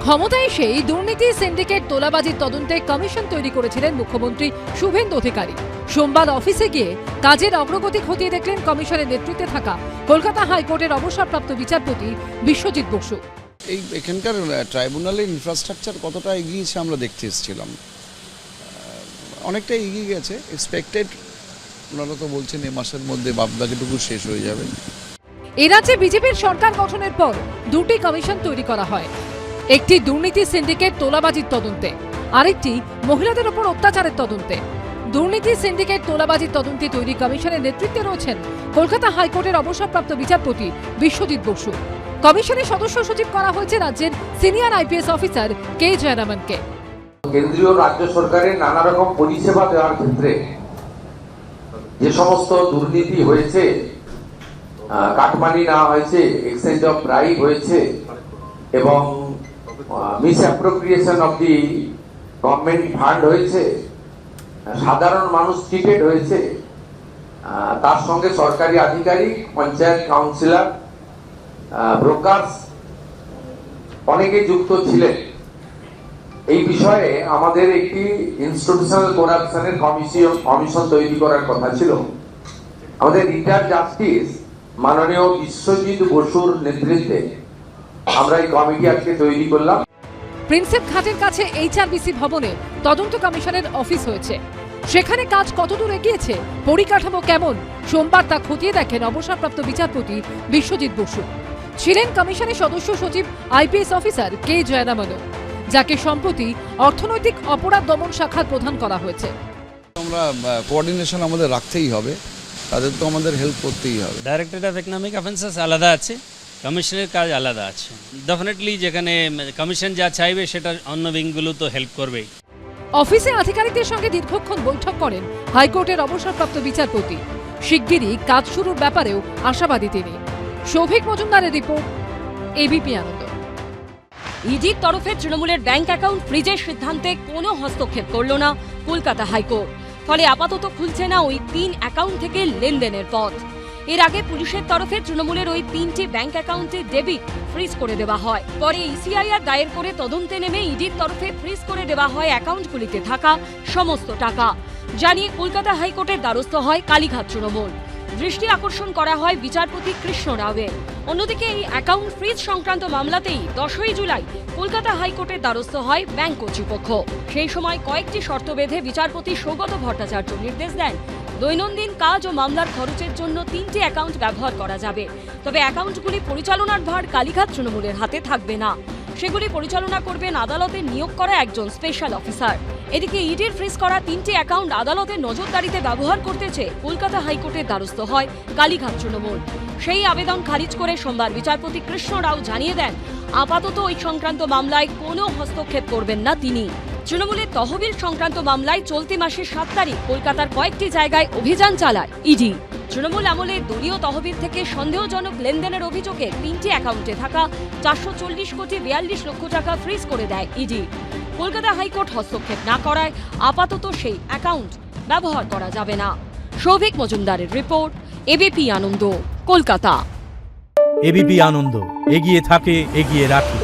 ক্ষমতায় এসেই দুর্নীতি সিন্ডিকেট তোলাবাজির তদন্তে কমিশন তৈরি করেছিলেন মুখ্যমন্ত্রী শুভেন্দু অধিকারী। সোমবার অফিসে গিয়ে কাজের অগ্রগতি খতিয়ে দেখলেন কমিশনের নেতৃত্বে থাকা কলকাতা হাইকোর্টের অবসরপ্রাপ্ত বিচারপতি বিশ্বজিৎ বসু। এখানকার ট্রাইব্যুনালের ইনফ্রাস্ট্রাকচার কতটা এগিয়েছে আমরা দেখতে এসেছিলাম, অনেকটা এগিয়ে গেছে। এক্সপেক্টেড, ওনারা তো বলছেন এ মাসের মধ্যে বাদবাকিটুকু শেষ হয়ে যাবে। এই রাজ্যে বিজেপির সরকার গঠনের পর দুটি কমিশন তৈরি করা হয়, একটি দুর্নীতি সিন্ডিকেট তোলাবাজির তদন্তে, আরেকটি মহিলাদের উপর অত্যাচারের তদন্তে। দুর্নীতি সিন্ডিকেট তোলাবাজির তদন্তে তৈরি কমিশনের নেতৃত্বে রয়েছেন কলকাতা হাইকোর্টের অবসরপ্রাপ্ত বিচারপতি বিশ্বজিৎ বসু। কমিশনের সদস্য সচিব করা হয়েছে রাজ্যের সিনিয়র আইপিএস অফিসার কে জয়রামনকে। কেন্দ্রীয় রাজ্য সরকারের নানা রকম পরিষেবা দেওয়ার ক্ষেত্রে যে সমস্ত দুর্নীতি হয়েছে, কাটমানি না হয়েছে, এক্সচেঞ্জ অফ ব্রাইব হয়েছে এবং miss appropriation of the government fund হয়েছে, সাধারণ মানুষ চিটেড হয়েছে, তার সঙ্গে সরকারি আধিকারিক, পঞ্চায়েত কাউন্সিলর, ব্রোকার্স অনেকে যুক্ত ছিলেন। এই বিষয়ে আমাদের একটি ইনস্টিটিউশনাল করাপশনের কমিশন তৈরি করার কথা ছিল। আমাদের রিটায়ার্ড জাস্টিস মাননীয় বিশ্বজিৎ বসুর নেতৃত্বে আমরা এই কমিটি আজকে তৈরি করলাম। প্রিন্সেপ ঘাটের কাছে এইচআরবিসি ভবনে তদন্ত কমিশনের অফিস হয়েছে। সেখানে কাজ কতদূর এগিয়েছে, পরিকাঠামো কেমন, সোমবার তা খতিয়ে দেখেন অবসরপ্রাপ্ত বিচারপতি বিশ্বজিৎ বসু। ছিলেন কমিশনের সদস্য সচিব আইপিএস অফিসার কে জয়রামনও, যাকে সম্প্রতি অর্থনৈতিক অপরাধ দমন শাখার প্রধান করা হয়েছে। আমরা কোঅর্ডিনেশন আমাদের রাখতেই হবে, তাদের তো আমাদের হেল্প করতেই হবে। ডাইরেক্টরেট অফ ইকোনমিক অফেন্সেস আলাদা আছে, কমিশনের কাজ আলাদা আছে। ডেফিনেটলি যেখানে কমিশন যা চাইবে সেটা অন্য উইংগুলো তো হেল্প করবেই। অফিসে আধিকারিকদের সঙ্গে দীর্ঘক্ষণ বৈঠক করেন হাইকোর্টের অবসরপ্রাপ্ত বিচারপতি। শিগগিরই কাজ শুরুর ব্যাপারেও আশাবাদী তিনি। সৌভিক মজুমদারের রিপোর্ট, এবিপি আনন্দ। ইডির তরফে তৃণমূলের ব্যাংক অ্যাকাউন্ট ফ্রিজের সিদ্ধান্তে কোনো হস্তক্ষেপ করল না কলকাতা হাইকোর্ট। ফলে আপাতত খুলছে না ওই 3 অ্যাকাউন্ট থেকে লেনদেনের পথ। এর আগে পুলিশের তরফে তৃণমূলের ওই 3টি ব্যাংক অ্যাকাউন্টে ডেবিট ফ্রিজ করে দেওয়া হয়। পরে ইসিআইআর দায়ের করে তদন্তে নেমে ইডির তরফে ফ্রিজ করে দেওয়া হয় অ্যাকাউন্টগুলিতে থাকা সমস্ত টাকা। জানিয়ে কলকাতা হাইকোর্টের দ্বারস্থ হয় কালীঘাট তৃণমূল। দৃষ্টি আকর্ষণ করা হয় বিচারপতি কৃষ্ণ রাওয়ের। অন্যদিকে এই অ্যাকাউন্ট ফ্রিজ সংক্রান্ত মামলাতেই 10ই জুলাই কলকাতা হাইকোর্টের দ্বারস্থ হয় ব্যাংক কর্তৃপক্ষ। সেই সময় কয়েকটি শর্ত বেঁধে বিচারপতি সৌগত ভট্টাচার্য নির্দেশ দেন, দৈনন্দিন কাজ ও মামলার খরচের জন্য 3টি অ্যাকাউন্ট ব্যবহার করা যাবে, তবে অ্যাকাউন্টগুলি পরিচালনার ভার কালীঘাট তৃণমূলের হাতে থাকবে না। সেগুলি পরিচালনা করবেন আদালতে নিয়োগ করা একজন স্পেশাল অফিসার। এদিকে ইডির ফ্রিজ করা 3টি অ্যাকাউন্ট আদালতের নজরদারিতে ব্যবহার করতে চেয়ে কলকাতা হাইকোর্টের দ্বারস্থ হয় কালীঘাট তৃণমূল। সেই আবেদন খারিজ করে সোমবার বিচারপতি কৃষ্ণ রাও জানিয়ে দেন, আপাতত ওই সংক্রান্ত মামলায় কোনো হস্তক্ষেপ করবেন না তিনি। তৃণমূলের তহবিল সংক্রান্ত মামলায় চলতি মাসের 7 তারিখ কলকাতার কয়েকটি জায়গায় অভিযান চালায় ইডি। তৃণমূল আমলে দলীয় তহবিল থেকে সন্দেহজনক লেনদেনের অভিযোগে 3টি অ্যাকাউন্টে থাকা 440 কোটি 42 লক্ষ টাকা ফ্রিজ করে দেয় ইডি। কলকাতা হাইকোর্ট হস্তক্ষেপ না করায় আপাতত সেই অ্যাকাউন্ট ব্যবহার করা যাবে না। সৌভিক মজুমদারের রিপোর্ট, এবিপি আনন্দ, কলকাতা। এবিপি আনন্দ, এগিয়ে থাকে, এগিয়ে রাখে।